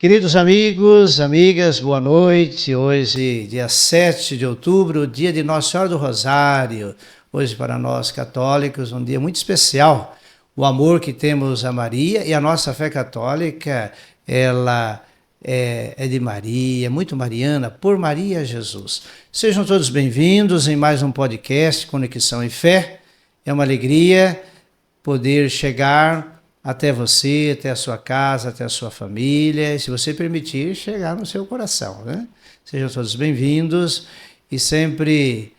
Queridos amigos, amigas, boa noite. Hoje, dia 7 de outubro, dia de Nossa Senhora do Rosário. Hoje, para nós católicos, um dia muito especial. O amor que temos a Maria e a nossa fé católica, ela é de Maria, muito mariana, por Maria Jesus. Sejam todos bem-vindos em mais um podcast Conexão e Fé. É uma alegria poder chegar até você, até a sua casa, até a sua família, e se você permitir, chegar no seu coração, né? Sejam todos bem-vindos e sempre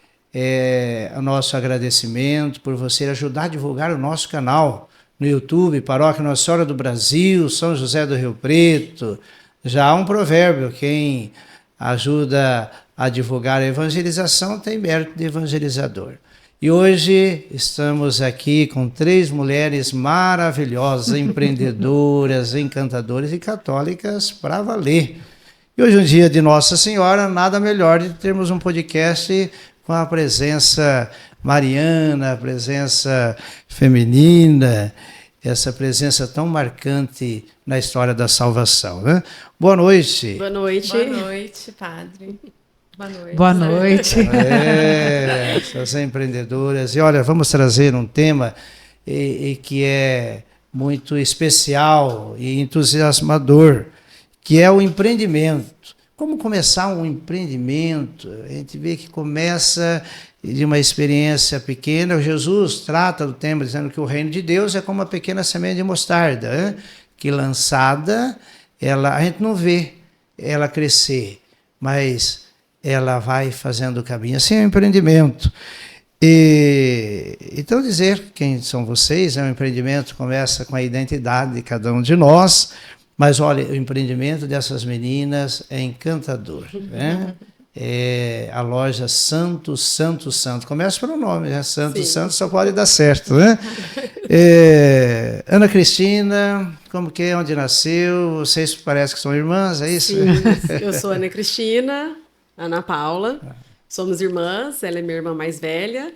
o nosso agradecimento por você ajudar a divulgar o nosso canal no YouTube, Paróquia Nossa Senhora do Brasil, São José do Rio Preto. Já há um provérbio, quem ajuda a divulgar a evangelização tem mérito de evangelizador. E hoje estamos aqui com 3 mulheres maravilhosas, empreendedoras, encantadoras e católicas para valer. E hoje é um dia de Nossa Senhora, nada melhor de termos um podcast com a presença mariana, a presença feminina, essa presença tão marcante na história da salvação, né? Boa noite. Boa noite. Boa noite, padre. Boa noite. Boa noite. Essas empreendedoras. E olha, vamos trazer um tema que é muito especial e entusiasmador, que é o empreendimento. Como começar um empreendimento? A gente vê que começa de uma experiência pequena. Jesus trata do tema dizendo que o reino de Deus é como uma pequena semente de mostarda, né? Que lançada, a gente não vê ela crescer, mas ela vai fazendo o caminho. Assim é o empreendimento. Então dizer quem são vocês, o empreendimento começa com a identidade de cada um de nós, mas olha, o empreendimento dessas meninas é encantador, né? A loja Santo, começa pelo nome, né? Santo, só pode dar certo, né? Ana Cristina, como que é, onde nasceu? Vocês parecem que são irmãs, é isso? Sim, eu sou Ana Cristina, Ana Paula, somos irmãs, ela é minha irmã mais velha,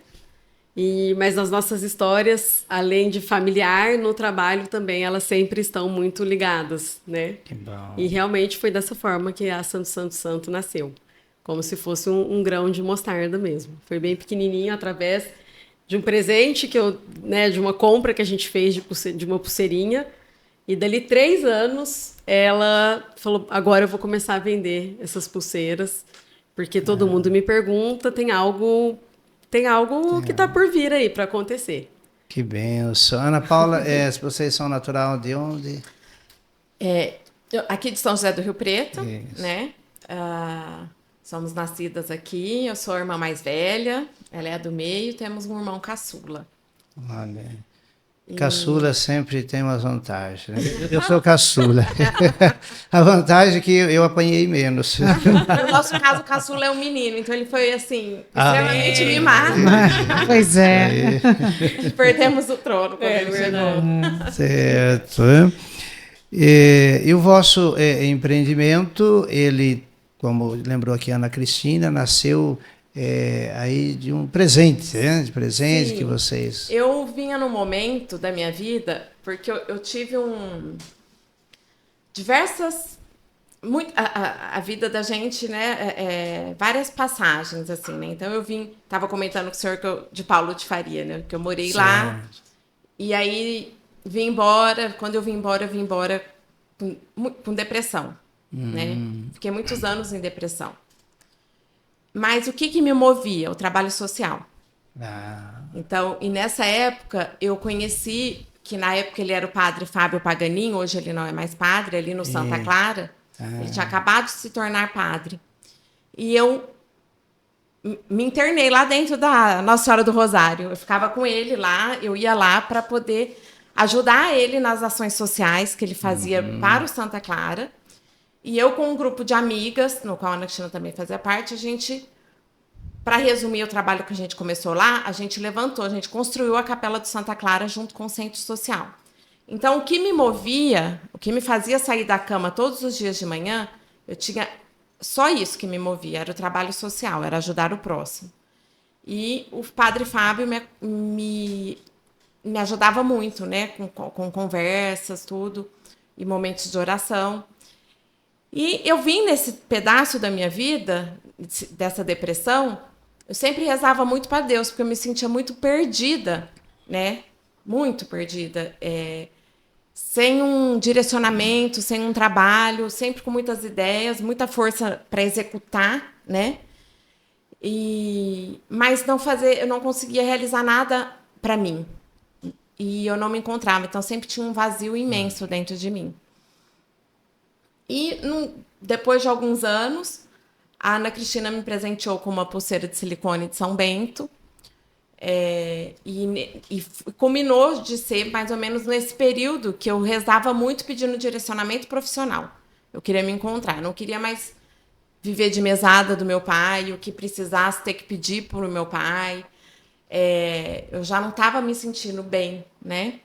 mas nas nossas histórias, além de familiar, no trabalho também, elas sempre estão muito ligadas, né? Que bom. E realmente foi dessa forma que a Santo nasceu, como se fosse um grão de mostarda mesmo. Foi bem pequenininho, através de um presente de uma compra que a gente fez de uma pulseirinha, e dali 3 anos, ela falou, agora eu vou começar a vender essas pulseiras, porque todo mundo me pergunta, tem algo que está por vir aí para acontecer. Que benção. Ana Paula, vocês são natural de onde? Aqui de São José do Rio Preto, Isso. né? Somos nascidas aqui, eu sou a irmã mais velha, ela é a do meio, temos um irmão caçula. Olha, caçula sempre tem umas vantagens, né? Eu sou caçula. A vantagem é que eu apanhei menos. No nosso caso, o caçula é um menino, então ele foi, assim, extremamente mimado. Pois é. Perdemos o trono quando ele chegou. Certo. E o vosso empreendimento, ele, como lembrou aqui a Ana Cristina, nasceu aí de um presente, né? De presente. Sim. Que vocês... Eu vinha num momento da minha vida, porque eu tive a vida da gente, né, várias passagens, assim, né? Então eu estava comentando com o senhor de Paulo de Faria, né? Que eu morei certo. Lá, e aí vim embora. Quando eu vim embora com depressão, né? Fiquei muitos anos em depressão. Mas o que me movia? O trabalho social. Então, e nessa época, eu conheci, que na época ele era o padre Fábio Paganin, hoje ele não é mais padre, ali no Santa Clara. Ele tinha acabado de se tornar padre. E eu me internei lá dentro da Nossa Senhora do Rosário. Eu ficava com ele lá, eu ia lá para poder ajudar ele nas ações sociais que ele fazia para o Santa Clara. E eu, com um grupo de amigas, no qual a Ana Cristina também fazia parte, para resumir o trabalho que a gente começou lá, a gente construiu a Capela do Santa Clara junto com o Centro Social. Então, o que me movia, o que me fazia sair da cama todos os dias de manhã, eu tinha só isso que me movia, era o trabalho social, era ajudar o próximo. E o padre Fábio me ajudava muito, né, com conversas, tudo, e momentos de oração. E eu vim nesse pedaço da minha vida, dessa depressão, eu sempre rezava muito para Deus, porque eu me sentia muito perdida, né? Muito perdida. Sem um direcionamento, sem um trabalho, sempre com muitas ideias, muita força para executar, né? Mas eu não conseguia realizar nada para mim. E eu não me encontrava, então sempre tinha um vazio imenso dentro de mim. E depois de alguns anos, a Ana Cristina me presenteou com uma pulseira de silicone de São Bento. E culminou de ser mais ou menos nesse período que eu rezava muito pedindo direcionamento profissional. Eu queria me encontrar, não queria mais viver de mesada do meu pai, o que precisasse ter que pedir para o meu pai. Eu já não estava me sentindo bem, né?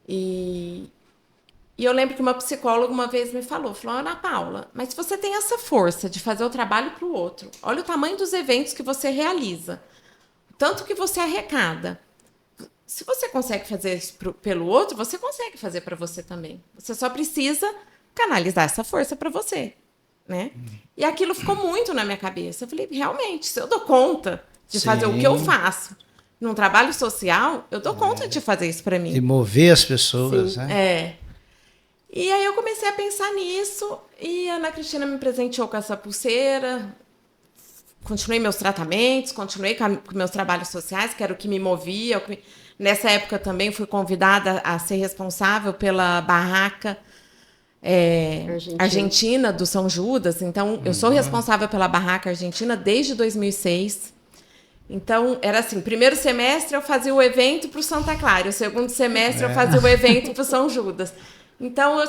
E eu lembro que uma psicóloga uma vez me falou, Ana Paula, mas se você tem essa força de fazer o trabalho para o outro, olha o tamanho dos eventos que você realiza, tanto que você arrecada. Se você consegue fazer isso pelo outro, você consegue fazer para você também. Você só precisa canalizar essa força para você, né? E aquilo ficou muito na minha cabeça. Eu falei, realmente, se eu dou conta de fazer o que eu faço num trabalho social, eu dou conta de fazer isso para mim. De mover as pessoas, Sim, né? E aí eu comecei a pensar nisso e a Ana Cristina me presenteou com essa pulseira. Continuei meus tratamentos, continuei com meus trabalhos sociais, que era o que me movia. Nessa época também fui convidada a ser responsável pela barraca argentina do São Judas. Então, eu sou responsável pela barraca argentina desde 2006. Então, era assim, primeiro semestre eu fazia o evento para o Santa Clara, o segundo semestre eu fazia o evento para o São Judas. Então,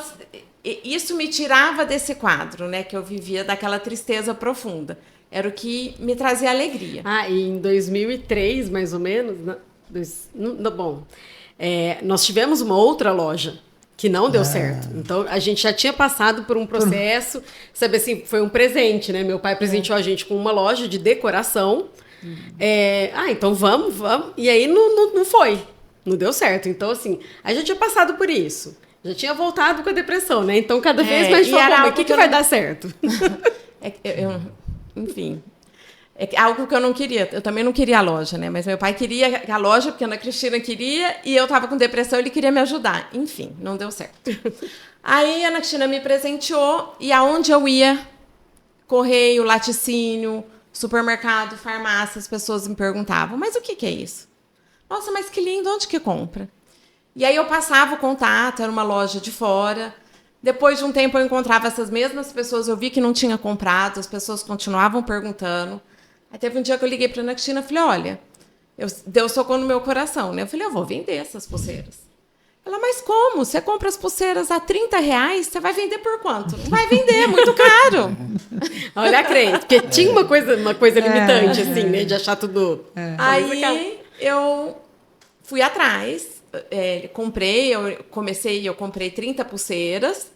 isso me tirava desse quadro, né, que eu vivia daquela tristeza profunda. Era o que me trazia alegria. E em 2003, mais ou menos, nós tivemos uma outra loja que não deu certo. Então, a gente já tinha passado por um processo, sabe assim, foi um presente, né? Meu pai presenteou a gente com uma loja de decoração. Então vamos. E aí não foi, não deu certo. Então, assim, a gente tinha passado por isso. Já tinha voltado com a depressão, né? Então, cada vez mais falou, o que vai dar certo? Enfim, é algo que eu não queria. Eu também não queria a loja, né? Mas meu pai queria a loja, porque a Ana Cristina queria, e eu estava com depressão, ele queria me ajudar. Enfim, não deu certo. Aí a Ana Cristina me presenteou, e aonde eu ia, correio, laticínio, supermercado, farmácia, as pessoas me perguntavam, mas o que é isso? Nossa, mas que lindo, onde que compra? E aí eu passava o contato, era uma loja de fora. Depois de um tempo eu encontrava essas mesmas pessoas, eu vi que não tinha comprado, as pessoas continuavam perguntando. Aí teve um dia que eu liguei para a Ana Cristina e falei, olha, Deus tocou no meu coração, né? Eu falei, eu vou vender essas pulseiras. Ela, mas como? Você compra as pulseiras a R$30, você vai vender por quanto? Não vai vender, é muito caro. Olha a crença, porque tinha uma coisa limitante, assim, né? De achar tudo... Aí eu fui atrás, eu comprei 30 pulseiras.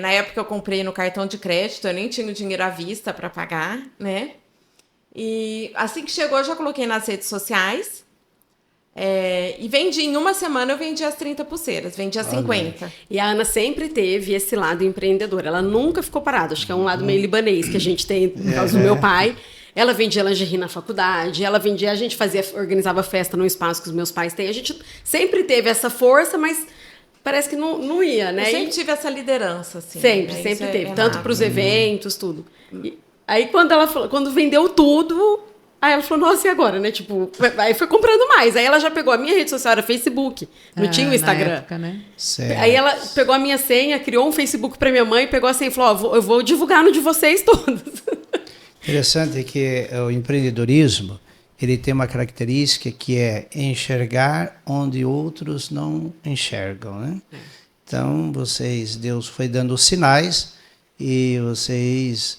Na época eu comprei no cartão de crédito, eu nem tinha o dinheiro à vista para pagar, né? E assim que chegou, eu já coloquei nas redes sociais. E vendi, em uma semana eu vendi as 30 pulseiras, vendi as 50. E a Ana sempre teve esse lado empreendedor, ela nunca ficou parada, acho que é um lado meio libanês que a gente tem por causa do meu pai. Ela vendia lingerie na faculdade, a gente organizava festa num espaço que os meus pais têm, a gente sempre teve essa força, mas parece que não ia, né? Eu sempre tive essa liderança, assim. Sempre teve, tanto para os eventos, tudo. E aí quando vendeu tudo... Aí ela falou, nossa, e agora, né? Tipo, aí foi comprando mais. Aí ela já pegou a minha rede social, era Facebook. Não tinha o Instagram. Na época, né? Aí ela pegou a minha senha, criou um Facebook para minha mãe, pegou a senha e falou, eu vou divulgar no de vocês todos. Interessante que o empreendedorismo, ele tem uma característica que é enxergar onde outros não enxergam, né? Então, Deus foi dando sinais e vocês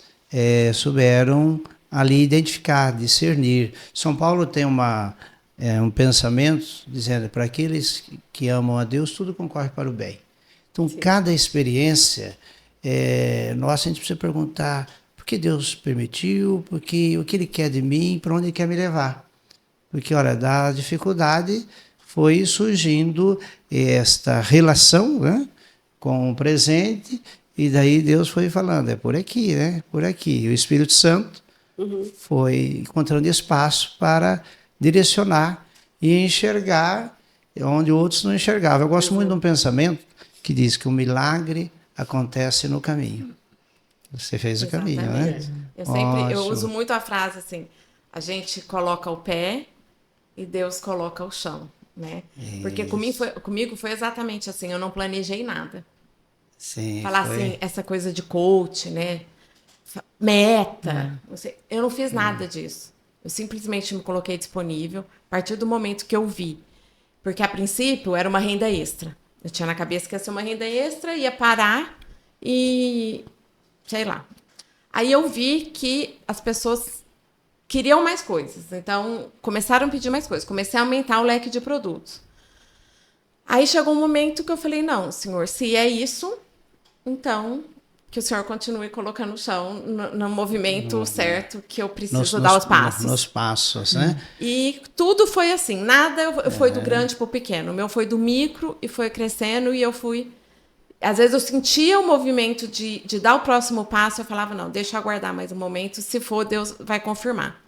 souberam ali identificar, discernir. São Paulo tem um pensamento dizendo, para aqueles que amam a Deus, tudo concorre para o bem. Então, cada experiência, nossa, a gente precisa perguntar, por que Deus permitiu, o que Ele quer de mim, para onde Ele quer me levar? Porque, olha, da dificuldade foi surgindo esta relação, né, com o presente, E daí Deus foi falando, é por aqui, né? Por aqui. E o Espírito Santo foi encontrando espaço para direcionar e enxergar onde outros não enxergavam. Eu gosto muito de um pensamento que diz que o milagre acontece no caminho. Você fez o caminho, né? Eu uso muito a frase assim, a gente coloca o pé e Deus coloca o chão, né? Porque comigo foi exatamente assim, eu não planejei nada. Sim, Falar assim, essa coisa de coach, né? Meta, não sei, eu não fiz nada disso. Eu simplesmente me coloquei disponível a partir do momento que eu vi. Porque a princípio era uma renda extra. Eu tinha na cabeça que ia ser uma renda extra, ia parar e sei lá. Aí eu vi que as pessoas queriam mais coisas. Então, começaram a pedir mais coisas. Comecei a aumentar o leque de produtos. Aí chegou um momento que eu falei, não, senhor, se é isso, então que o senhor continue colocando o chão no movimento certo que eu preciso dar os passos. Nos passos, né? E tudo foi assim. Nada foi do grande para o pequeno. O meu foi do micro e foi crescendo e eu fui... Às vezes eu sentia o movimento de dar o próximo passo, eu falava, não, deixa eu aguardar mais um momento, se for, Deus vai confirmar.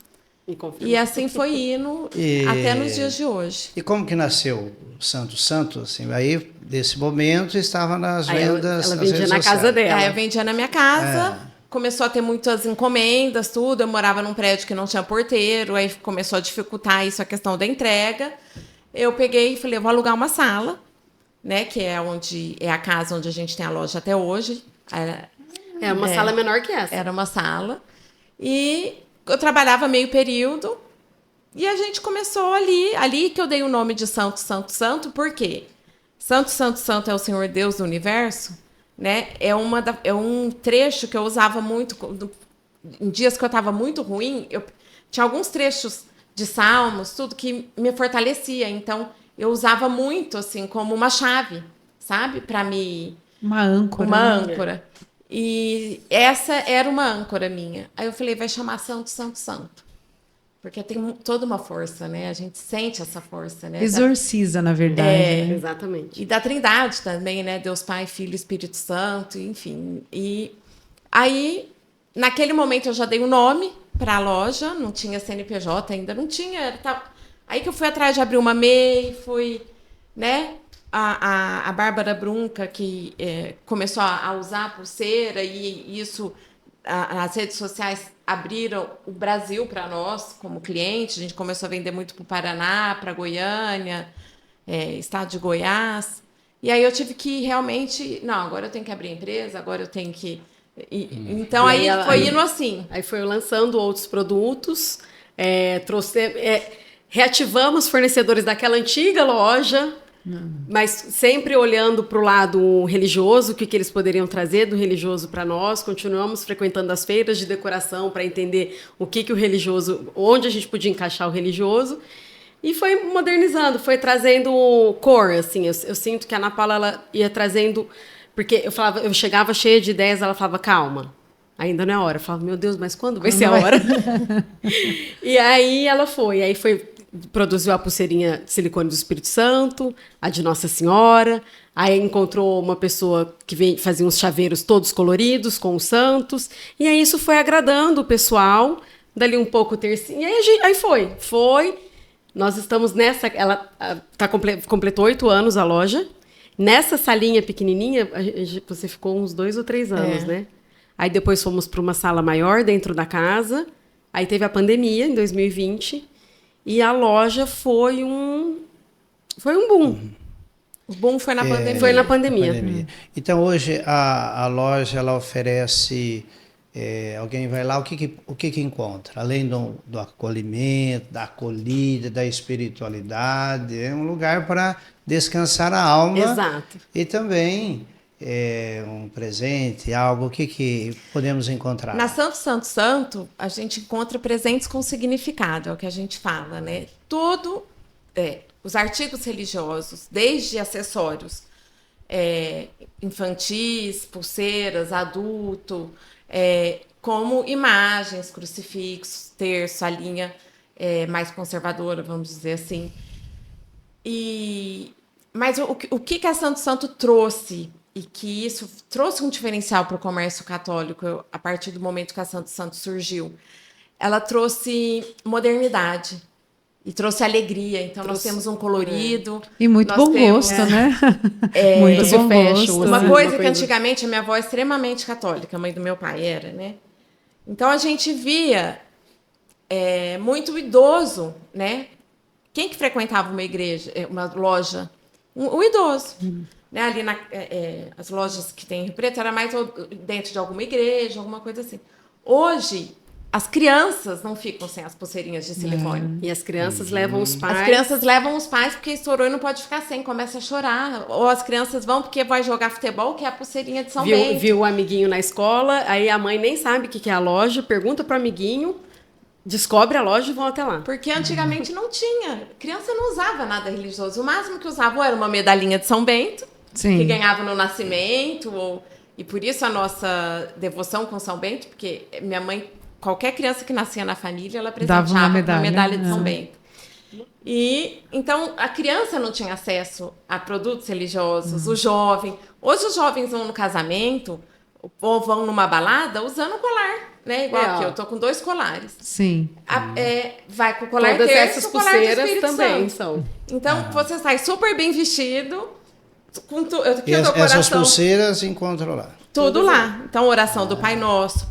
E assim foi indo até nos dias de hoje. E como que nasceu o Santo Santo? Assim, aí, desse momento, estava nas vendas... Ela vendia na casa dela. Aí eu vendia na minha casa, começou a ter muitas encomendas, tudo. Eu morava num prédio que não tinha porteiro, aí começou a dificultar isso, a questão da entrega. Eu peguei e falei, eu vou alugar uma sala, né, que é a casa onde a gente tem a loja até hoje. É uma sala menor que essa. Era uma sala. E eu trabalhava meio período. E a gente começou ali que eu dei o nome de Santo, Santo, Santo, por quê? Santo, Santo, Santo é o Senhor Deus do Universo, né? É um trecho que eu usava muito, em dias que eu estava muito ruim, eu tinha alguns trechos de salmos, tudo que me fortalecia, então eu usava muito, assim, como uma chave, sabe? Para me... Uma âncora. Uma âncora. E essa era uma âncora minha. Aí eu falei, vai chamar Santo, Santo, Santo. Porque tem toda uma força, né? A gente sente essa força, né? Exorciza, na verdade. Né? Exatamente. E da Trindade também, né? Deus Pai, Filho e Espírito Santo, enfim. E aí, naquele momento, eu já dei o nome para a loja, não tinha CNPJ ainda, não tinha. Aí que eu fui atrás de abrir uma MEI, fui, né? A Bárbara Brunca, que começou a usar a pulseira, e isso, as redes sociais abriram o Brasil para nós como cliente. A gente começou a vender muito para o Paraná, para Goiânia, estado de Goiás. E aí eu tive que realmente... Não, agora eu tenho que abrir a empresa, agora eu tenho que... Então aí foi indo assim. Aí foi lançando outros produtos, reativamos fornecedores daquela antiga loja, mas sempre olhando para o lado religioso, o que eles poderiam trazer do religioso para nós. Continuamos frequentando as feiras de decoração para entender o que o religioso, onde a gente podia encaixar o religioso. E foi modernizando, foi trazendo cor, assim. Eu sinto que a Ana Paula, ela ia trazendo... Porque eu chegava cheia de ideias, ela falava, calma, ainda não é a hora. Eu falava, meu Deus, mas quando vai ser a hora? E aí ela foi. Aí produziu a pulseirinha de silicone do Espírito Santo, a de Nossa Senhora. Aí encontrou uma pessoa que fazia uns chaveiros todos coloridos com os santos. E aí isso foi agradando o pessoal. Dali um pouco E aí foi. Nós estamos nessa... Ela completou 8 anos a loja. Nessa salinha pequenininha, você ficou uns 2 ou 3 anos, né? Aí depois fomos para uma sala maior dentro da casa. Aí teve a pandemia, em 2020. E a loja foi um boom. O boom foi na pandemia. Foi na pandemia. Então, hoje, a loja ela oferece... alguém vai lá, o que encontra? Além do acolhimento, da acolhida, da espiritualidade, é um lugar para descansar a alma. Exato. E também um presente, algo, o que podemos encontrar? Na Santo, Santo, Santo, a gente encontra presentes com significado, é o que a gente fala, né? Os artigos religiosos, desde acessórios infantis, pulseiras, adulto... como imagens, crucifixos, terço, a linha mais conservadora, vamos dizer assim. Mas o que a Santo Santo trouxe e que isso trouxe um diferencial para o comércio católico a partir do momento que a Santo Santo surgiu. Ela trouxe modernidade e trouxe alegria. Então, nós temos um colorido. E muito bom gosto, né? Muito bom gosto. Uma coisa que antigamente a minha avó é extremamente católica, a mãe do meu pai era, né? Então, a gente via muito idoso, né? Quem que frequentava uma igreja, uma loja? Um idoso. Né? Ali as lojas que tem em Rio Preto era mais dentro de alguma igreja, alguma coisa assim. Hoje, as crianças não ficam sem as pulseirinhas de silicone. E as crianças levam os pais. As crianças levam os pais porque estourou e não pode ficar sem, começa a chorar. Ou as crianças vão porque vai jogar futebol, que é a pulseirinha de São Bento. Viu o amiguinho na escola, aí a mãe nem sabe o que é a loja, pergunta pro amiguinho, descobre a loja e vão até lá. Porque antigamente não tinha. Criança não usava nada religioso. O máximo que usava era uma medalhinha de São Bento, que ganhava no nascimento. E por isso a nossa devoção com São Bento, porque minha mãe... Qualquer criança que nascia na família, ela presenteava uma medalha de São Bento. E, então, a criança não tinha acesso a produtos religiosos, o jovem. Hoje, os jovens vão no casamento ou vão numa balada usando o colar, né? Igual aqui, eu tô com 2 colares. Sim. Vai com o colar Todas terço, essas o colar do pulseiras Espírito também Santo. são. Então, você sai super bem vestido. E essas pulseiras encontram lá. Tudo lá. Então, oração do Pai Nosso,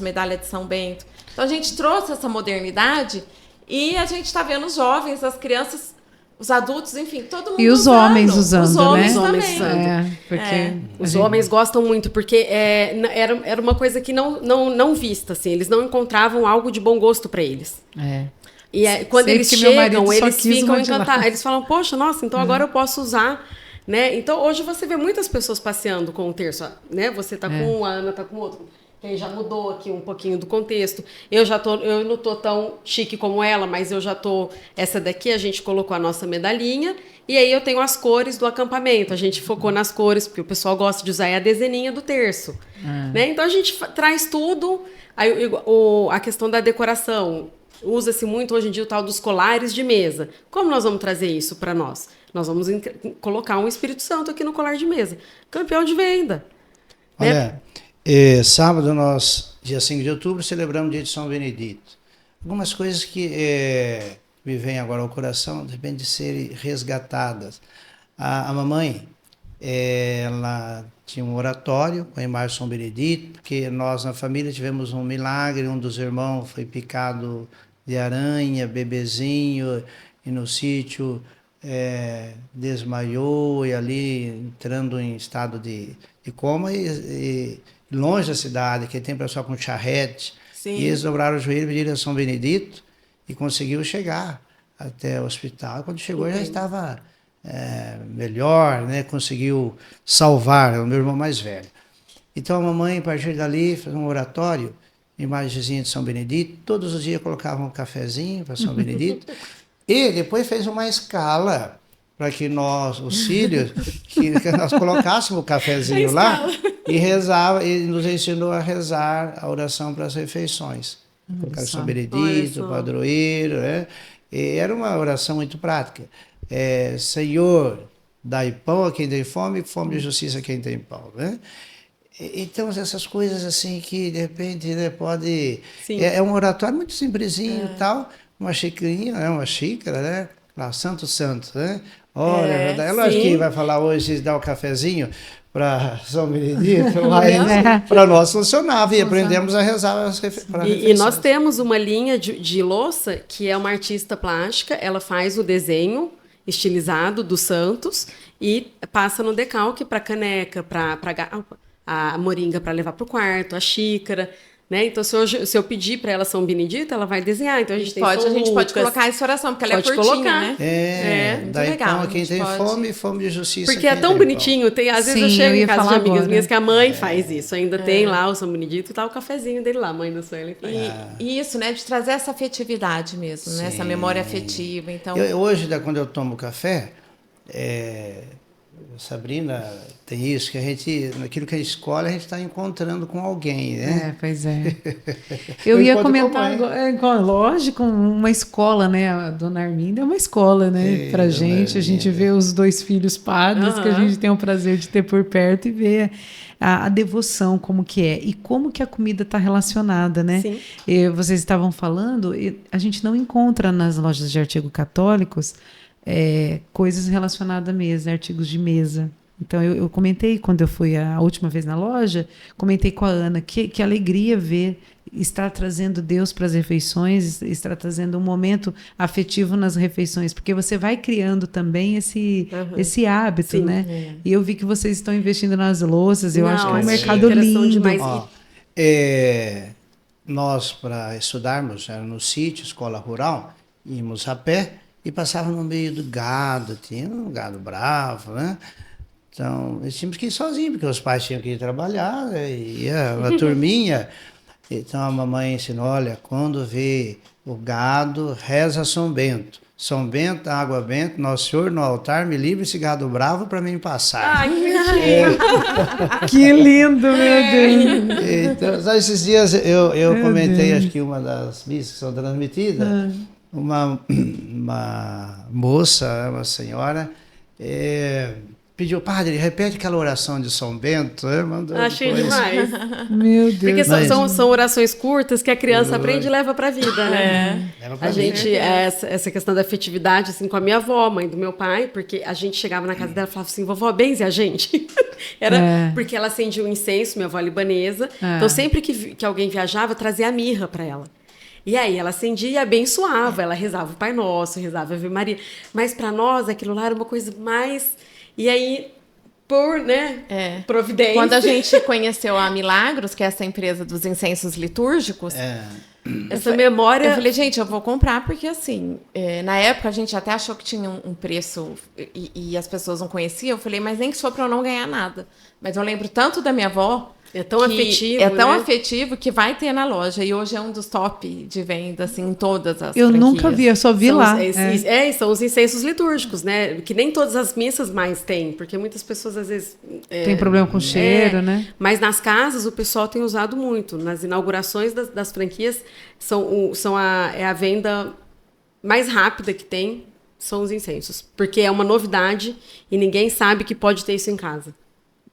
medalha de São Bento. Então, a gente trouxe essa modernidade e a gente está vendo os jovens, as crianças, os adultos, enfim, todo mundo usando. E os homens usando, os homens né? também. Os homens gostam muito, porque era uma coisa que não vista, assim. Eles não encontravam algo de bom gosto para eles. E quando eles chegam, eles ficam encantados. Eles falam, poxa, nossa, então agora eu posso usar... Né? Então, hoje você vê muitas pessoas passeando com o terço. Né? Você está com um, a Ana está com outro. Quem já mudou aqui um pouquinho do contexto. Eu não tô tão chique como ela, mas eu já tô... Essa daqui a gente colocou a nossa medalhinha. E aí eu tenho as cores do acampamento. A gente focou nas cores, porque o pessoal gosta de usar a dezeninha do terço. Né? Então, a gente traz tudo. Aí, a questão da decoração. Usa-se muito hoje em dia o tal dos colares de mesa. Como nós vamos trazer isso para nós? Nós vamos colocar um Espírito Santo aqui no colar de mesa. Campeão de venda. Olha, sábado nós, dia 5 de outubro, celebramos o dia de São Benedito. Algumas coisas que me vêm agora ao coração, de repente, de serem resgatadas. A mamãe, ela tinha um oratório com a imagem de São Benedito, porque nós na família tivemos um milagre, um dos irmãos foi picado de aranha, bebezinho, e no sítio... desmaiou e ali entrando em estado de coma e longe da cidade, que tem pessoal com charrete. Sim. E eles dobraram o joelho, pediram a São Benedito e conseguiu chegar até o hospital. Quando chegou já estava melhor, né? Conseguiu salvar, é o meu irmão mais velho. Então a mamãe, a partir dali, fez um oratório, imagenzinha de São Benedito, todos os dias colocava um cafezinho para São Benedito. E depois fez uma escala para que nós, os filhos, que nós colocássemos o cafezinho lá e rezava, e nos ensinou a rezar a oração para as refeições. Colocar São Benedito, padroeiro, né? E era uma oração muito prática. Senhor, dai pão a quem tem fome, fome e justiça a quem tem pão, né? Então, essas coisas assim que, de repente, né, pode... É um oratório muito simplesinho e tal, uma xicrinha, né? Uma xícara, né? Lá, Santo Santo, né? Olha, é lógico que vai falar hoje, dar o cafezinho para São Benedito, mas para nós funcionava e aprendemos a rezar para e nós temos uma linha de louça que é uma artista plástica, ela faz o desenho estilizado dos santos e passa no decalque para caneca, para a moringa para levar para o quarto, a xícara... Né? Então, se eu pedir para ela São Benedito, ela vai desenhar. Então, a gente pode colocar essa oração, porque ela é curtinha, né? Daí legal. Então, quem tem fome, fome de justiça. Porque é tão bonitinho. Às vezes eu chego em casa de amigas minhas que a mãe faz isso. Ainda tem lá o São Benedito e tá o cafezinho dele lá, a mãe da Sueli faz. E isso, né? De trazer essa afetividade mesmo, né? Essa memória afetiva. Então... Hoje, quando eu tomo café, Sabrina, tem isso, que a gente, naquilo que a gente escolhe, a gente está encontrando com alguém, né? Pois é. Eu ia comentar agora, lógico, uma escola, né? A dona Arminda é uma escola, né? Pra gente, a gente vê os 2 filhos padres que a gente tem o prazer de ter por perto e ver a devoção, como que é. E como que a comida está relacionada, né? Sim. Vocês estavam falando, a gente não encontra nas lojas de artigos católicos coisas relacionadas à mesa, artigos de mesa. Então, eu comentei, quando eu fui a última vez na loja, comentei com a Ana que alegria ver estar trazendo Deus para as refeições, estar trazendo um momento afetivo nas refeições, porque você vai criando também esse hábito, sim, né? É. E eu vi que vocês estão investindo nas louças, eu acho que é um mercado lindo. Demais. Ó, nós, para estudarmos, era no sítio, escola rural, íamos a pé, e passava no meio do gado, tinha um gado bravo, né? Então, nós tínhamos que ir sozinhos, porque os pais tinham que ir trabalhar, né? E ia uma turminha. Então, a mamãe ensinou, olha, quando vê o gado, reza São Bento. São Bento, água bento, Nosso Senhor no altar, me livre esse gado bravo para mim passar. Ai, que bonitinho! Que lindo, meu Deus! Então, esses dias eu comentei, acho que uma das missas que são transmitidas, uma moça, uma senhora, pediu, padre, repete aquela oração de São Bento. Achei demais. Meu Deus. Porque são orações curtas que a criança aprende e leva para a vida, né? A gente, essa questão da afetividade, assim, com a minha avó, mãe do meu pai, porque a gente chegava na casa dela e falava assim, vovó, benze a gente. Porque ela acendia o incenso, minha avó libanesa. Então, sempre que alguém viajava, trazia a mirra para ela. E aí ela acendia e abençoava, ela rezava o Pai Nosso, rezava a Ave Maria. Mas para nós aquilo lá era uma coisa mais... E aí, por, né, providência... Quando a gente conheceu a Milagros, que é essa empresa dos incensos litúrgicos... Essa memória... Eu falei, gente, eu vou comprar porque, assim, na época a gente até achou que tinha um preço e as pessoas não conheciam. Eu falei, mas nem que for para eu não ganhar nada. Mas eu lembro tanto da minha avó... É tão afetivo, afetivo que vai ter na loja. E hoje é um dos top de venda, assim, em todas as franquias. Nunca vi, eu só vi lá. São os incensos litúrgicos, né? Que nem todas as missas mais têm, porque muitas pessoas, às vezes... tem problema com cheiro, né? Mas nas casas, o pessoal tem usado muito. Nas inaugurações das franquias, a venda mais rápida que tem, são os incensos. Porque é uma novidade e ninguém sabe que pode ter isso em casa.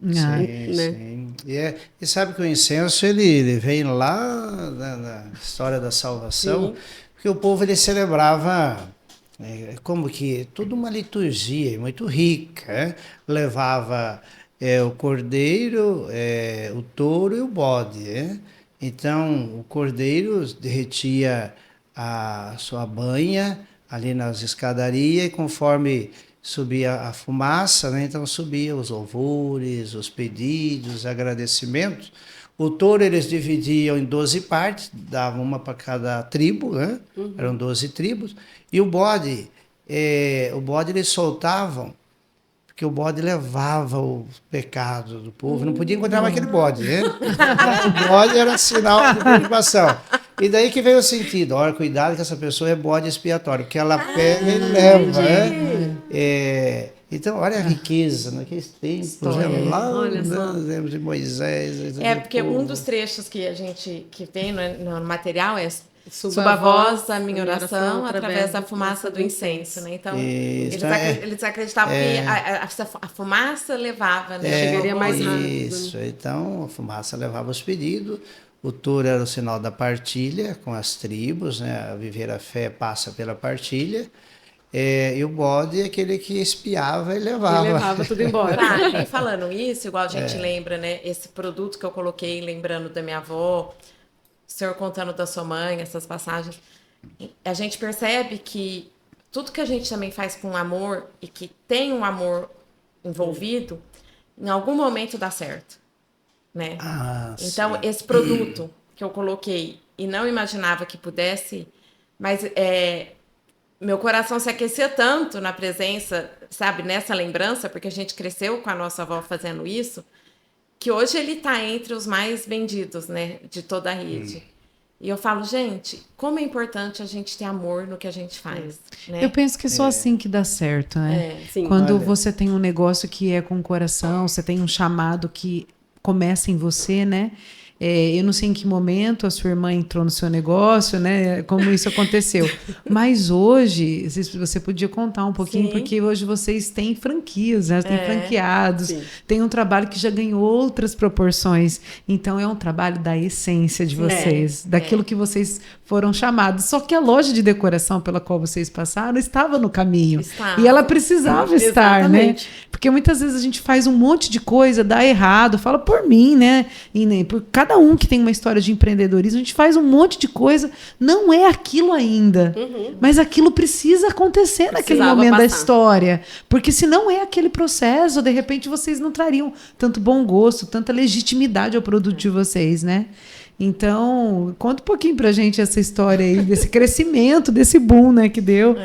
Sim, né? Sim. E sabe que o incenso ele vem lá da história da salvação, porque o povo ele celebrava como que toda uma liturgia muito rica, levava o cordeiro, o touro e o bode. Então o cordeiro derretia a sua banha ali nas escadarias e conforme subia a fumaça, né? Então subia os louvores, os pedidos, os agradecimentos. O touro eles dividiam em 12 partes, davam uma para cada tribo, né? Eram 12 tribos. E o bode eles soltavam, porque o bode levava o pecado do povo. Não podia encontrar mais aquele bode, né? O bode era sinal de preocupação. E daí que veio o sentido, olha, cuidado que essa pessoa é bode expiatório, porque ela pega e leva, né? Então, olha a riqueza, naqueles tempos, lá nos tempos de Moisés. Porque um dos trechos que a gente tem no material é suba a voz a minha oração através da fumaça do incenso, né? Então, eles acreditavam que a fumaça levava, né? Chegaria mais rápido. Isso, então a fumaça levava os pedidos. O touro era o sinal da partilha com as tribos, né? A viver a fé passa pela partilha. E o bode é aquele que espiava e levava. E levava tudo embora. E falando isso, igual a gente lembra, né? Esse produto que eu coloquei, lembrando da minha avó, o senhor contando da sua mãe, essas passagens. A gente percebe que tudo que a gente também faz com amor e que tem um amor envolvido, em algum momento dá certo. Né? Então, esse produto que eu coloquei e não imaginava que pudesse, mas meu coração se aquecia tanto na presença, sabe, nessa lembrança, porque a gente cresceu com a nossa avó fazendo isso, que hoje ele está entre os mais vendidos, né, de toda a rede. E eu falo, gente, como é importante a gente ter amor no que a gente faz, né? Eu penso que é só assim que dá certo, né? Sim. Quando Olha. você tem um negócio que é com o coração, você tem um chamado que começa em você, né? Eu não sei em que momento a sua irmã entrou no seu negócio, né? Como isso aconteceu. Mas hoje, você podia contar um pouquinho, Sim. porque hoje vocês têm franquias, né? Têm franqueados, Sim. tem um trabalho que já ganhou outras proporções. Então, é um trabalho da essência de vocês, daquilo que vocês foram chamados. Só que a loja de decoração pela qual vocês passaram estava no caminho. Estava. E ela precisava estar, né? Exatamente. Porque muitas vezes a gente faz um monte de coisa, dá errado, fala por mim, né? E nem por cada um que tem uma história de empreendedorismo, a gente faz um monte de coisa, não é aquilo ainda. Mas aquilo precisa acontecer naquele Precisava momento da passar. história. Porque se não é aquele processo, de repente vocês não trariam tanto bom gosto, tanta legitimidade ao produto de vocês, né? Então, conta um pouquinho pra gente essa história aí, desse crescimento, desse boom, né, que deu.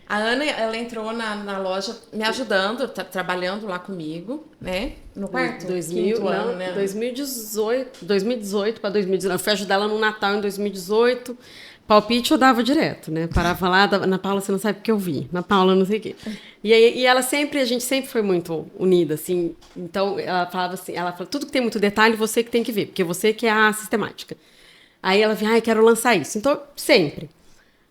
A Ana, ela entrou na loja me ajudando, trabalhando lá comigo, né? No quarto? 2000, quinto ano, não, né? 2018 para 2019. Eu fui ajudar ela no Natal em 2018. Palpite eu dava direto, né? Parava lá, na Paula, você não sabe porque eu vi. Na Paula, não sei o quê. E ela sempre, a gente sempre foi muito unida, assim. Então, ela falava assim, tudo que tem muito detalhe, você que tem que ver, porque você que é a sistemática. Aí ela vinha, quero lançar isso. Então, sempre.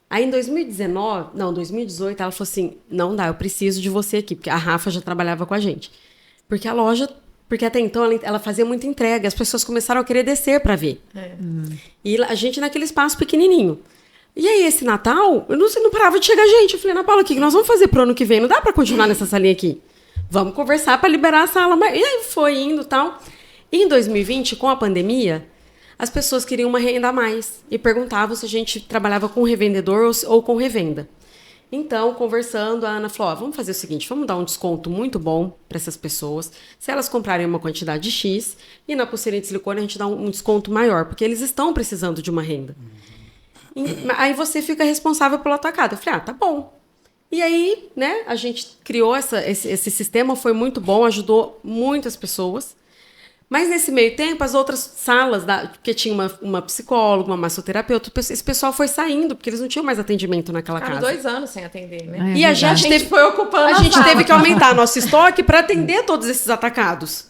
Aí em 2018, ela falou assim, não dá, eu preciso de você aqui, porque a Rafa já trabalhava com a gente. Porque a loja, porque até então ela fazia muita entrega, as pessoas começaram a querer descer para ver. E a gente naquele espaço pequenininho. E aí esse Natal, eu não parava de chegar gente. Eu falei, Ana Paula, o que nós vamos fazer pro ano que vem? Não dá para continuar nessa salinha aqui. Vamos conversar para liberar a sala. E aí foi indo e tal. E em 2020, com a pandemia, as pessoas queriam uma renda a mais e perguntavam se a gente trabalhava com revendedor ou com revenda. Então, conversando, a Ana falou, vamos fazer o seguinte, vamos dar um desconto muito bom para essas pessoas, se elas comprarem uma quantidade X, e na pulseirinha de silicone a gente dá um desconto maior, porque eles estão precisando de uma renda. Aí você fica responsável pelo atacado. Eu falei, tá bom. E aí, né, a gente criou esse sistema, foi muito bom, ajudou muitas pessoas. Mas nesse meio tempo, as outras salas, porque tinha uma psicóloga, uma massoterapeuta, esse pessoal foi saindo, porque eles não tinham mais atendimento naquela Ficaram casa. 2 anos sem atender, né? E a gente foi ocupando a gente sala. teve que aumentar nosso estoque para atender todos esses atacados.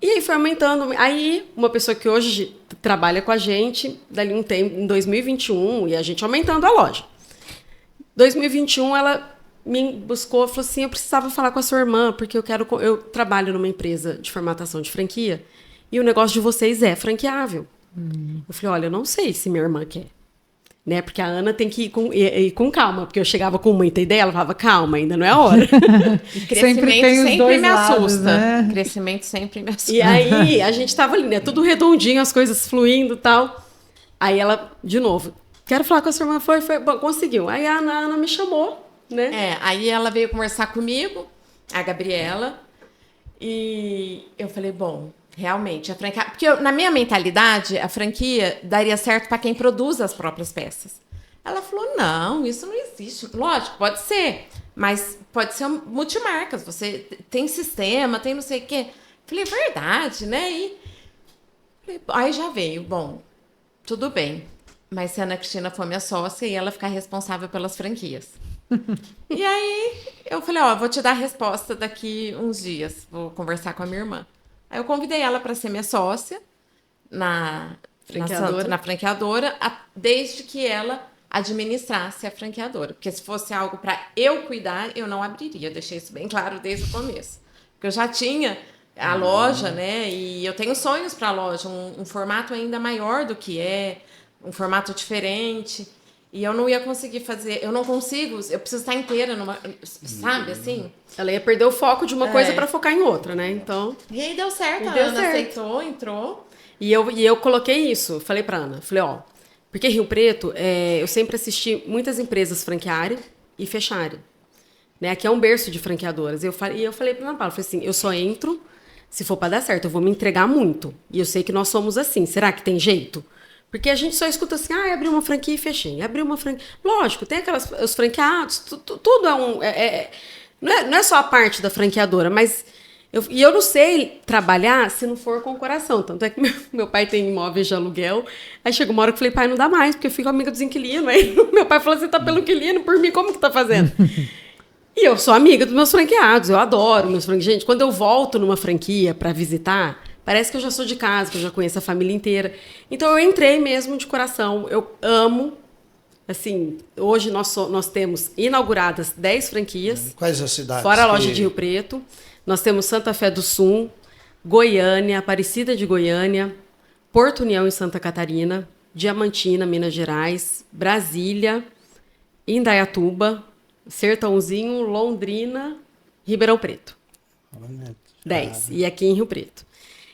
E aí foi aumentando. Aí, uma pessoa que hoje trabalha com a gente, dali um tempo, em 2021, e a gente aumentando a loja. 2021, ela me buscou e falou assim, eu precisava falar com a sua irmã, porque eu trabalho numa empresa de formatação de franquia, e o negócio de vocês é franqueável. Eu falei, olha, eu não sei se minha irmã quer. Né? Porque a Ana tem que ir com calma, porque eu chegava com muita ideia, ela falava, calma, ainda não é a hora. E crescimento sempre me assusta. Né? Crescimento sempre me assusta. E aí, a gente tava ali, né? Tudo redondinho, as coisas fluindo e tal. Aí ela, de novo, quero falar com a sua irmã, foi, bom, conseguiu. Aí a Ana me chamou, né? Aí ela veio conversar comigo, a Gabriela, e eu falei, bom, realmente, a franquia... Porque na minha mentalidade, a franquia daria certo para quem produz as próprias peças. Ela falou, não, isso não existe. Lógico, pode ser, mas pode ser multimarcas, você tem sistema, tem não sei o quê. Falei, verdade, né? Aí já veio, bom, tudo bem, mas se a Ana Cristina for minha sócia e ela ficar responsável pelas franquias. E aí eu falei, vou te dar a resposta daqui uns dias, vou conversar com a minha irmã. Aí eu convidei ela para ser minha sócia na franqueadora, desde que ela administrasse a franqueadora. Porque se fosse algo para eu cuidar, eu não abriria. Eu deixei isso bem claro desde o começo. Porque eu já tinha a loja, né? E eu tenho sonhos para a loja, um formato ainda maior do que um formato diferente. E eu não ia conseguir fazer, eu não consigo, eu preciso estar inteira sabe, assim? Ela ia perder o foco de uma coisa para focar em outra, né? Então... E aí deu certo, a Ana aceitou, entrou. E eu coloquei isso, falei pra Ana, falei, porque Rio Preto, eu sempre assisti muitas empresas franquearem e fecharem. Né? Aqui é um berço de franqueadoras. E eu falei pra Ana Paula, falei assim, eu só entro se for para dar certo, eu vou me entregar muito. E eu sei que nós somos assim, será que tem jeito? Porque a gente só escuta assim, abri uma franquia e fechei. Abri uma franquia. Lógico, tem os franqueados, tudo não é só a parte da franqueadora, mas E eu não sei trabalhar se não for com o coração. Tanto é que meu pai tem imóveis de aluguel. Aí chegou uma hora que eu falei, pai, não dá mais, porque eu fico amiga dos inquilinos. Aí meu pai falou, você tá pelo inquilino, por mim, como que tá fazendo? E eu sou amiga dos meus franqueados, eu adoro meus franqueados. Gente, quando eu volto numa franquia para visitar, parece que eu já sou de casa, que eu já conheço a família inteira. Então eu entrei mesmo de coração. Eu amo. Assim, hoje nós temos inauguradas 10 franquias. Quais as cidades? Fora a loja de Rio Preto. Nós temos Santa Fé do Sul, Goiânia, Aparecida de Goiânia, Porto União em Santa Catarina, Diamantina, Minas Gerais, Brasília, Indaiatuba, Sertãozinho, Londrina, Ribeirão Preto. 10. E aqui em Rio Preto.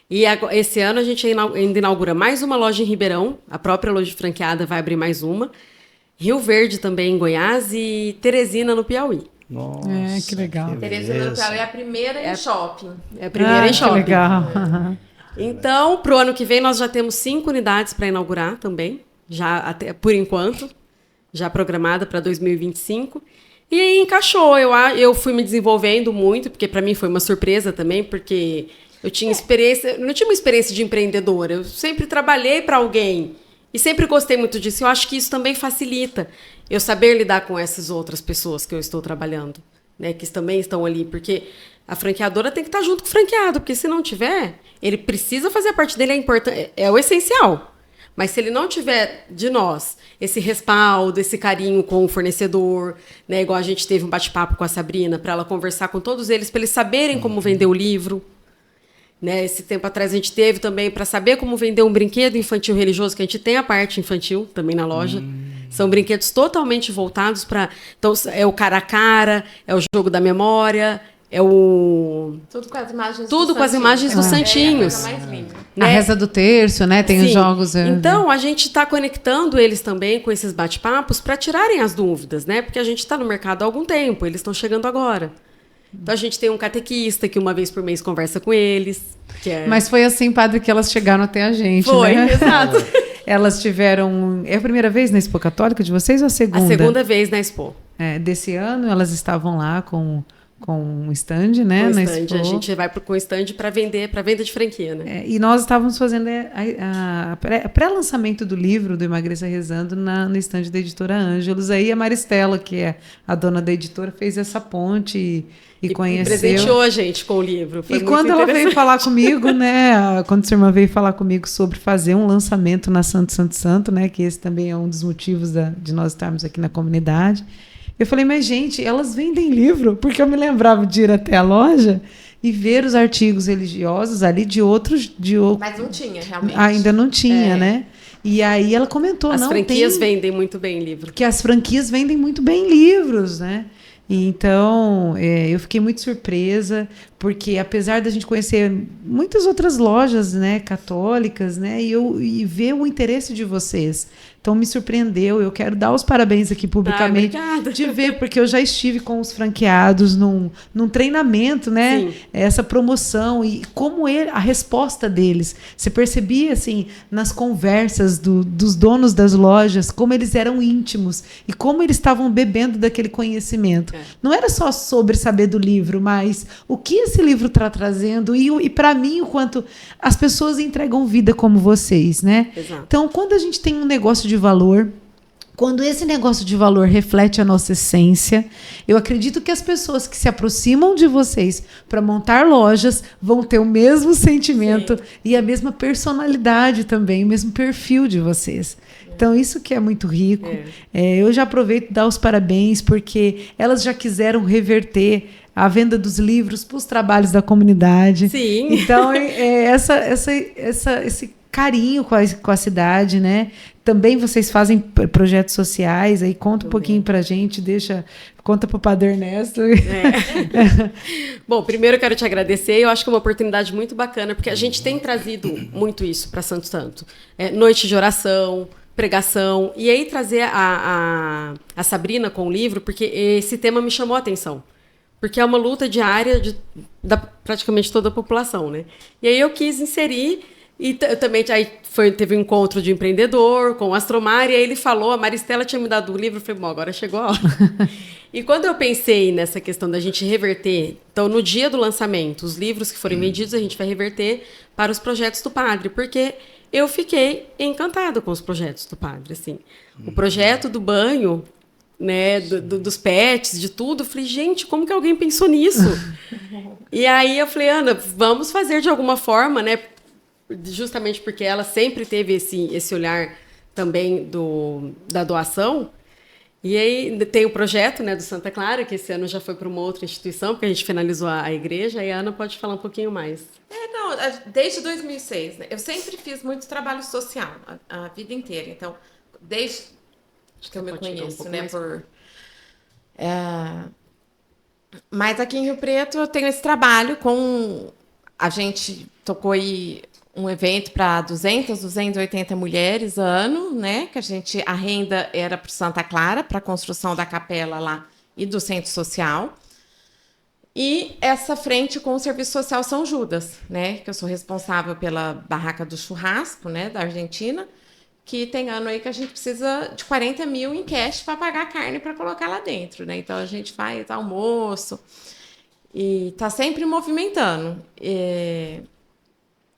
E esse ano a gente ainda inaugura mais uma loja em Ribeirão. A própria loja franqueada vai abrir mais uma. Rio Verde também em Goiás e Teresina no Piauí. Nossa, que legal. Teresina do Piauí é a primeira em shopping. É a primeira em shopping. Que legal. Então, para o ano que vem, nós já temos 5 unidades para inaugurar também, já até, por enquanto, já programada para 2025. E aí encaixou, eu fui me desenvolvendo muito, porque para mim foi uma surpresa também, porque eu tinha experiência, não tinha uma experiência de empreendedora, eu sempre trabalhei para alguém e sempre gostei muito disso. Eu acho que isso também facilita eu saber lidar com essas outras pessoas que eu estou trabalhando, né, que também estão ali, porque a franqueadora tem que estar junto com o franqueado, porque se não tiver, ele precisa fazer a parte dele, é o essencial. Mas se ele não tiver de nós esse respaldo, esse carinho com o fornecedor, né, igual a gente teve um bate-papo com a Sabrina, para ela conversar com todos eles, para eles saberem como vender o livro. Né, esse tempo atrás a gente teve também para saber como vender um brinquedo infantil religioso, que a gente tem a parte infantil também na loja. São brinquedos totalmente voltados para... Então, é o cara a cara, é o jogo da memória, é o... Tudo com as imagens Tudo com as imagens dos santinhos. É a coisa mais linda. A reza do terço, né? Tem Sim. os jogos. Então, a gente está conectando eles também com esses bate-papos para tirarem as dúvidas, né? Porque a gente está no mercado há algum tempo, eles estão chegando agora. Então, a gente tem um catequista que uma vez por mês conversa com eles. Mas foi assim, padre, que elas chegaram até a gente, foi, né? Exato. Elas tiveram... É a primeira vez na Expo Católica de vocês ou a segunda? A segunda vez na Expo. Desse ano, elas estavam lá com um stand, né? Com na stand. Expo. A gente vai com o stand para venda de franquia, né? E nós estávamos fazendo a pré-lançamento do livro do Emagreça Rezando no stand da editora Ângelos. Aí a Maristela, que é a dona da editora, fez essa ponte e conheceu. E presenteou a gente com o livro. Foi muito quando ela veio falar comigo, né? Quando sua irmã veio falar comigo sobre fazer um lançamento na Santo, né? Que esse também é um dos motivos de nós estarmos aqui na comunidade. Eu falei, mas gente, elas vendem livro? Porque eu me lembrava de ir até a loja e ver os artigos religiosos ali de outros... Mas não tinha, realmente. Ainda não tinha, né? E aí ela comentou... As franquias vendem muito bem livro. Que as franquias vendem muito bem livros, né? E então, eu fiquei muito surpresa, porque apesar da gente conhecer muitas outras lojas, né, católicas, né, e ver o interesse de vocês. Então, me surpreendeu. Eu quero dar os parabéns aqui publicamente de ver, porque eu já estive com os franqueados num treinamento, né? Sim. Essa promoção e como a resposta deles. Você percebia, assim, nas conversas dos donos das lojas, como eles eram íntimos e como eles estavam bebendo daquele conhecimento. Não era só sobre saber do livro, mas o que esse livro está trazendo e para mim, o quanto as pessoas entregam vida como vocês, né? Exato. Então, quando a gente tem um negócio de valor, quando esse negócio de valor reflete a nossa essência, eu acredito que as pessoas que se aproximam de vocês para montar lojas vão ter o mesmo sentimento e a mesma personalidade também, o mesmo perfil de vocês. Então, isso que é muito rico. Eu já aproveito e dar os parabéns, porque elas já quiseram reverter a venda dos livros para os trabalhos da comunidade. Sim. Então, esse carinho com a cidade, né? Também vocês fazem projetos sociais, aí conta um pouquinho pra gente, conta pro Padre Ernesto. Bom, primeiro eu quero te agradecer, eu acho que é uma oportunidade muito bacana, porque a gente tem trazido muito isso para Santo Santo. Noite de oração, pregação, e aí trazer a Sabrina com o livro, porque esse tema me chamou a atenção. Porque é uma luta diária da praticamente toda a população, né? E aí eu quis inserir E também aí teve um encontro de empreendedor com o Astromar, e aí ele falou, a Maristela tinha me dado o livro, eu falei, bom, agora chegou a hora. E quando eu pensei nessa questão da gente reverter, então no dia do lançamento, os livros que forem vendidos, a gente vai reverter para os projetos do padre, porque eu fiquei encantada com os projetos do padre, assim. O projeto do banho, né, dos pets, de tudo, eu falei, gente, como que alguém pensou nisso? E aí eu falei, Ana, vamos fazer de alguma forma, né, justamente porque ela sempre teve esse olhar também da doação. E aí tem o projeto, né, do Santa Clara, que esse ano já foi para uma outra instituição, porque a gente finalizou a igreja, e a Ana pode falar um pouquinho mais. Desde 2006, né, eu sempre fiz muito trabalho social, a vida inteira. Então, desde que eu me conheço, né, mas aqui em Rio Preto eu tenho esse trabalho com... A gente tocou aí um evento para 280 mulheres ano, né? Que a renda era para Santa Clara, para a construção da capela lá e do centro social. E essa frente com o Serviço Social São Judas, né? Que eu sou responsável pela barraca do churrasco, né? Da Argentina, que tem ano aí que a gente precisa de 40 mil em cash para pagar a carne para colocar lá dentro, né? Então a gente faz almoço e está sempre movimentando.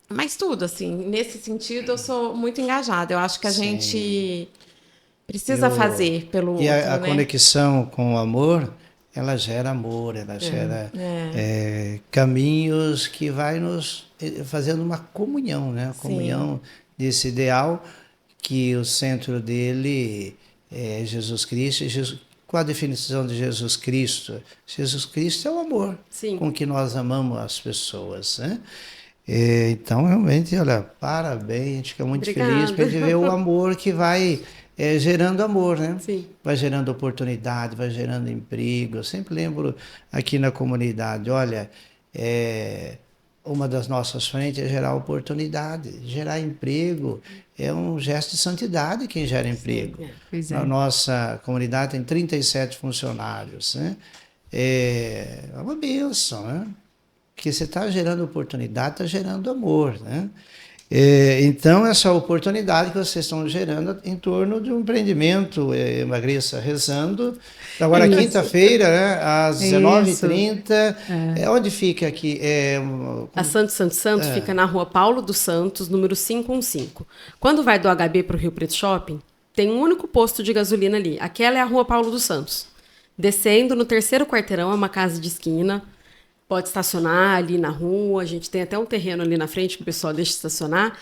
Mas tudo, assim, nesse sentido, eu sou muito engajada. Eu acho que a gente precisa fazer pelo outro, a né? conexão com o amor, ela gera amor, ela gera caminhos que vai nos fazendo uma comunhão, né? Comunhão desse ideal que o centro dele é Jesus Cristo. Qual a definição de Jesus Cristo? Jesus Cristo é o amor com que nós amamos as pessoas, né? Então, realmente, olha, parabéns, a gente fica muito feliz para ver o amor que vai gerando amor, né? Sim. Vai gerando oportunidade, vai gerando emprego. Eu sempre lembro aqui na comunidade, olha, uma das nossas frentes é gerar oportunidade, gerar emprego. É um gesto de santidade quem gera emprego. A nossa comunidade tem 37 funcionários, né? É uma bênção, né? Porque você está gerando oportunidade, está gerando amor, né? Então, essa oportunidade que vocês estão gerando em torno de um empreendimento, Emagreça Rezando. Agora, quinta-feira, né, às 19h30, onde fica aqui? A Santo fica na rua Paulo dos Santos, número 515. Quando vai do HB para o Rio Preto Shopping, tem um único posto de gasolina ali. Aquela é a rua Paulo dos Santos. Descendo no terceiro quarteirão, é uma casa de esquina. Pode estacionar ali na rua, a gente tem até um terreno ali na frente que o pessoal deixa estacionar.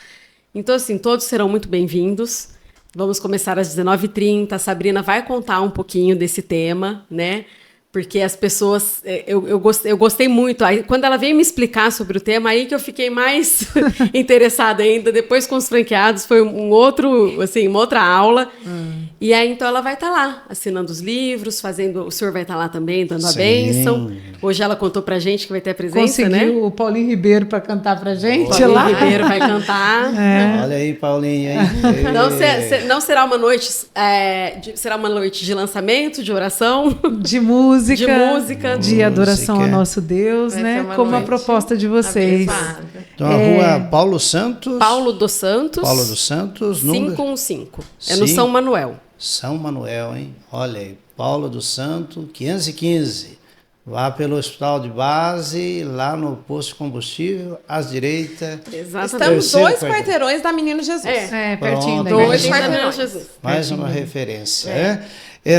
Então, assim, todos serão muito bem-vindos. Vamos começar às 19h30. A Sabrina vai contar um pouquinho desse tema, né? Porque as pessoas... Eu gostei muito. Aí, quando ela veio me explicar sobre o tema, aí que eu fiquei mais interessada ainda. Depois, com os franqueados, foi uma outra aula. E aí, então, ela vai estar lá, assinando os livros, fazendo... O senhor vai estar lá também, dando a bênção. Hoje ela contou pra gente que vai ter a presença, né? Conseguiu o Paulinho Ribeiro para cantar pra gente Paulinho lá. Ribeiro vai cantar. Olha aí, Paulinho. Hein? Não será uma noite... será uma noite de lançamento, de oração. De música. De adoração ao nosso Deus, né? Como a proposta de vocês. Então, a rua Paulo Santos. Paulo dos Santos. 515. É no São Manuel. São Manuel, hein? Olha aí, Paulo dos Santos, 515. Vá pelo hospital de base, lá no posto de combustível, à direita. Exatamente. Estamos 2 quarteirões da Menino Jesus. Pertinho da Dois igreja. quarteirões Jesus. Mais uma referência, né?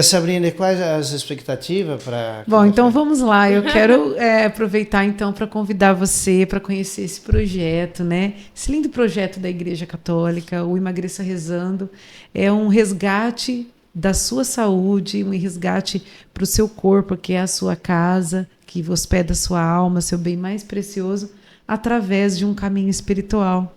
Sabrina, quais as expectativas para... Bom, então vamos lá. Eu quero aproveitar então para convidar você para conhecer esse projeto, né? Esse lindo projeto da Igreja Católica, o Emagreça Rezando, é um resgate da sua saúde, um resgate para o seu corpo, que é a sua casa, que hospeda a sua alma, seu bem mais precioso, através de um caminho espiritual.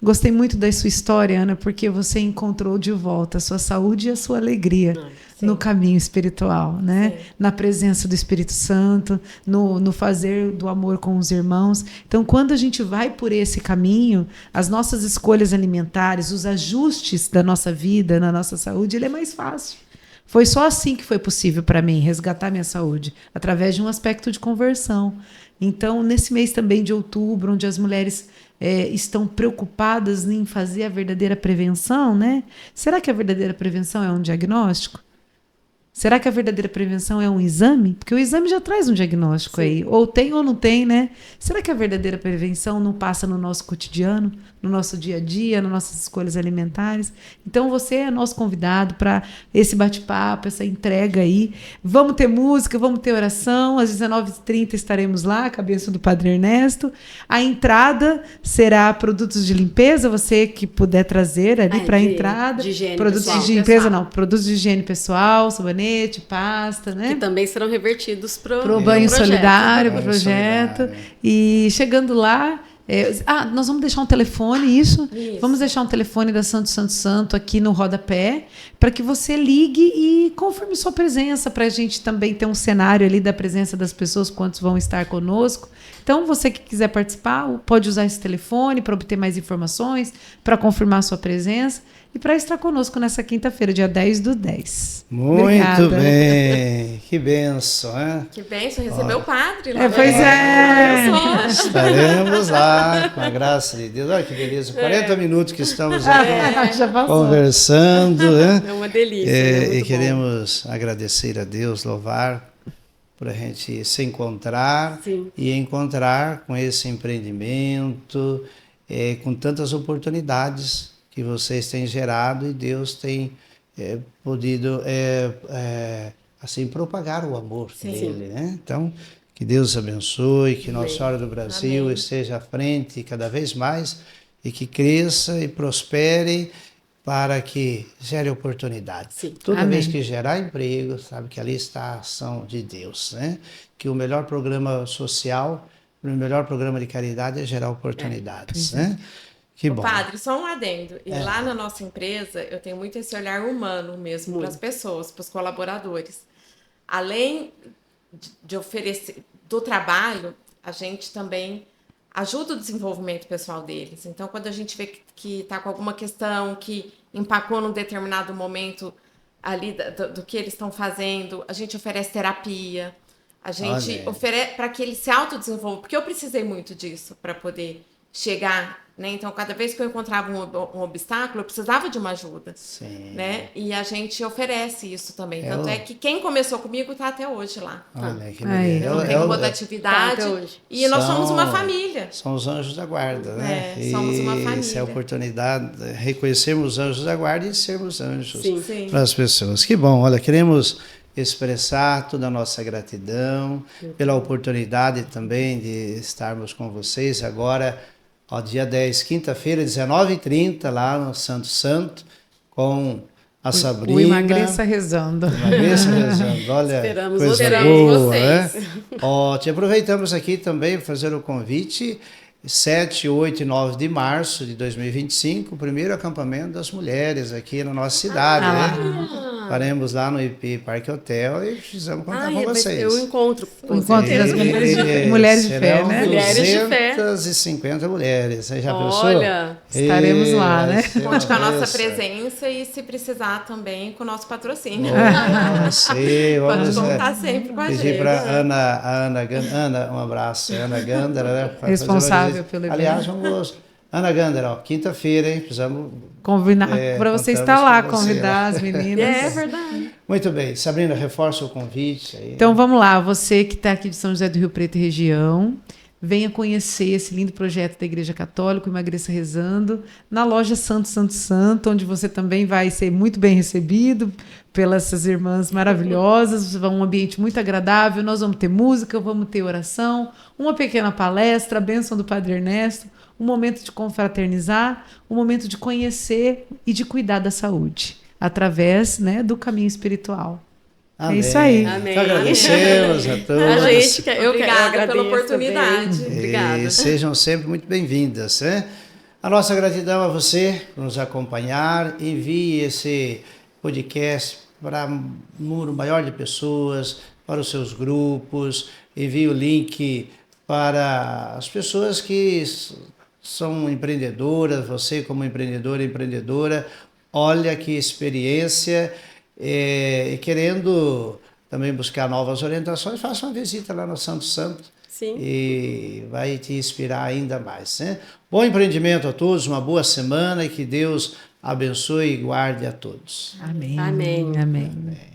Gostei muito da sua história, Ana, porque você encontrou de volta a sua saúde e a sua alegria no caminho espiritual, né? Na presença do Espírito Santo, no fazer do amor com os irmãos. Então, quando a gente vai por esse caminho, as nossas escolhas alimentares, os ajustes da nossa vida, na nossa saúde, ele é mais fácil. Foi só assim que foi possível para mim resgatar minha saúde, através de um aspecto de conversão. Então, nesse mês também de outubro, onde as mulheres estão preocupadas em fazer a verdadeira prevenção, né? Será que a verdadeira prevenção é um diagnóstico? Será que a verdadeira prevenção é um exame? Porque o exame já traz um diagnóstico aí. Ou tem ou não tem, né? Será que a verdadeira prevenção não passa no nosso cotidiano, no nosso dia a dia, nas nossas escolhas alimentares? Então, você é nosso convidado para esse bate-papo, essa entrega aí. Vamos ter música, vamos ter oração. Às 19h30 estaremos lá, com a bênção do Padre Ernesto. A entrada será produtos de limpeza, você que puder trazer ali para a entrada. De higiene produtos pessoal. de limpeza, não. Produtos de higiene pessoal, sabonete, pasta, né? Que também serão revertidos para Pro banho projeto. solidário, pro Banho projeto. solidário. E chegando lá, nós vamos deixar um telefone, isso. Isso. Vamos deixar um telefone da Santo Santo Santo aqui no rodapé, para que você ligue e confirme sua presença, para a gente também ter um cenário ali da presença das pessoas, quantos vão estar conosco. Então, você que quiser participar, pode usar esse telefone para obter mais informações, para confirmar sua presença e para estar conosco nessa quinta-feira, dia 10/10. Muito Obrigada. bem, que benção, né? Que bênção, recebeu o padre lá. Pois é. Olha só. Estaremos lá, com a graça de Deus. Olha que beleza, 40 minutos que estamos aqui Já passou. conversando, né? É uma delícia. É muito E bom. queremos agradecer a Deus, louvar, por a gente se encontrar Sim. e encontrar com esse empreendimento, com tantas oportunidades que vocês têm gerado e Deus tem podido assim propagar o amor dele, né? Então, que Deus abençoe, que Nossa Senhora do Brasil Amém. esteja à frente cada vez mais e que cresça e prospere para que gere oportunidades. Sim. Toda Amém. vez que gerar emprego, sabe que ali está a ação de Deus, né? Que o melhor programa social, o melhor programa de caridade é gerar oportunidades, né? Que Ô, bom. padre, só um adendo. E lá na nossa empresa, eu tenho muito esse olhar humano mesmo para as pessoas, para os colaboradores. Além de oferecer do trabalho, a gente também ajuda o desenvolvimento pessoal deles. Então, quando a gente vê que está com alguma questão que empacou num determinado momento ali do que eles estão fazendo, a gente oferece terapia, a gente oferece para que eles se autodesenvolvam, porque eu precisei muito disso para poder chegar, né? Então, cada vez que eu encontrava um obstáculo, eu precisava de uma ajuda. Sim. Né? E a gente oferece isso também. Tanto é que quem começou comigo está até hoje lá. Olha, que Aí. beleza. Não tem rotatividade. Tá até hoje. E nós somos uma família. São os anjos da guarda, né? Somos uma E família. essa é a oportunidade de reconhecermos os anjos da guarda e sermos anjos Sim. para as pessoas. Que bom, olha, queremos expressar toda a nossa gratidão pela oportunidade também de estarmos com vocês agora, ao dia 10, quinta-feira, 19h30, lá no Santo Santo, com a Sabrina. O Emagreça Rezando. Emagreça rezando. Olha, Esperamos coisa vocês. boa, Vocês. né? Ó, te aproveitamos aqui também para fazer o convite. 7, 8 e 9 de março de 2025, o primeiro acampamento das mulheres aqui na nossa cidade, né? Faremos lá no IP Parque Hotel e precisamos contar com vocês. Eu encontro. O encontro das mulheres de fé, Serão né? Mulheres de fé. 250 mulheres. Você já pensou? Olha, Estaremos lá, né? Vai ser Conte com a uma nossa bênção. presença e, se precisar, também com o nosso patrocínio. Sim, Pode vamos contar sempre com a gente. pedir para Ana, um abraço, Ana Gandara, né? Para fazer Responsável uma visita. pelo evento. Aliás, vamos. Ana Gandara, ó, quinta-feira, hein? Precisamos. Convidar para você estar lá, contamos com você, convidar as meninas. é verdade. Muito bem, Sabrina, reforça o convite aí. Então vamos lá, você que está aqui de São José do Rio Preto e região, venha conhecer esse lindo projeto da Igreja Católica, o Emagreça Rezando, na loja Santo Santo Santo, onde você também vai ser muito bem recebido pelas essas irmãs maravilhosas, um ambiente muito agradável, nós vamos ter música, vamos ter oração, uma pequena palestra, a bênção do Padre Ernesto, um momento de confraternizar, um momento de conhecer e de cuidar da saúde, através, né, do caminho espiritual. Amém. É isso aí. Amém. Então, agradecemos a todos. A gente, eu Obrigada agradeço pela oportunidade. também. Obrigada. E sejam sempre muito bem-vindas, né? A nossa gratidão a você por nos acompanhar. Envie esse podcast para um número maior de pessoas, para os seus grupos. Envie o link para as pessoas que são empreendedoras, você como empreendedora, olha que experiência e querendo também buscar novas orientações, faça uma visita lá no Santo Santo. Sim. E vai te inspirar ainda mais, né? Bom empreendimento a todos, uma boa semana e que Deus abençoe e guarde a todos. Amém. Amém. Amém. Amém.